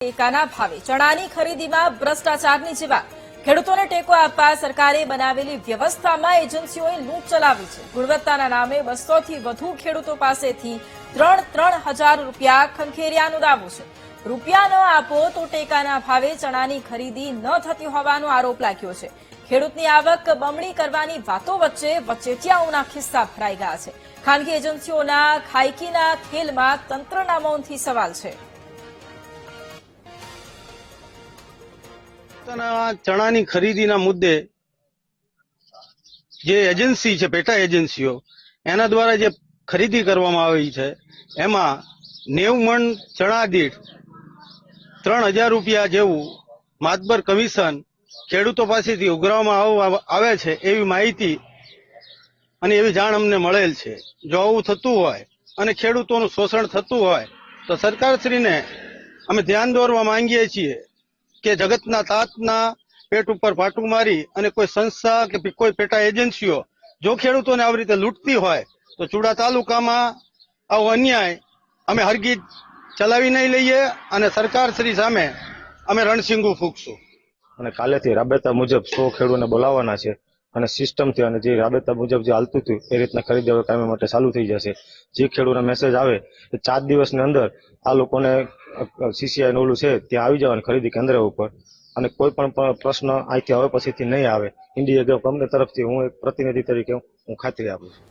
ટેકાના ભાવે ચણાની ખરીદીમાં ભ્રષ્ટાચારની જેવા ખેડૂતોને ટેકો આપવા સરકારે બનાવેલી વ્યવસ્થામાં એજન્સીઓએ લૂંટ ચલાવી છે। ગુણવત્તાના નામે 200 થી વધુ ખેડૂતો પાસેથી 3,000 રૂપિયા ખંખેર્યાનો દાવો છે। રૂપિયા ન આપો તો ટેકાના ભાવે ચણાની ખરીદી ન થતી હોવાનો આરોપ લાગ્યો છે। ખેડૂતની આવક બમણી કરવાની વાતો વચ્ચે વચેટિયાઓના ખિસ્સા ભરાઈ ગયા છે। ખાનગી એજન્સીઓના ખાયકીના ખેલમાં તંત્રના મૌનથી સવાલ છે। ચણાની ખરીદીના મુદ્દે જે એજન્સી છે, પેટા એજન્સીઓ, એના દ્વારા જે ખરીદી કરવામાં આવી છે એમાં 90 મણ ચણા દીઠ 3,000 રૂપિયા જેવું માતબર કમિશન ખેડૂતો પાસેથી ઉઘરાવવામાં આવે છે એવી માહિતી અને એવી જાણ અમને મળેલ છે। જો આવું થતું હોય અને ખેડૂતોનું શોષણ થતું હોય તો સરકારશ્રીને અમે ધ્યાન દોરવા માંગીએ છીએ કે જગતના તાતના પેટ ઉપર પાટું મારી અને કોઈ સંસ્થા કે કોઈ પેટા એજન્સીઓ જો ખેડૂતોને આવી રીતે લૂંટતી હોય તો ચુડા તાલુકામાં આવો અન્યાય અમે હરગીજ ચલાવી નહીં લઈએ અને સરકારશ્રી સામે અમે રણસિંગુ ફૂંકશું। અને કાલેથી રાબેતા મુજબ 100 ખેડૂતોને બોલાવવાના છે અને સિસ્ટમથી અને જે રાબેતા મુજબ જે હાલતું હતું એ રીતના ખરીદી હવે કાયમ માટે ચાલુ થઈ જશે। જે ખેડૂતોને મેસેજ આવે એ 4 દિવસની અંદર આ લોકોને સીસીઆઈ ઓલું છે ત્યાં આવી જવાની ખરીદી કેન્દ્ર ઉપર અને કોઈ પણ પ્રશ્ન અહીંથી હવે પછીથી નહીં આવે। ઇન્ડિયા કંપની તરફથી હું એક પ્રતિનિધિ તરીકે હું ખાતરી આપું છું।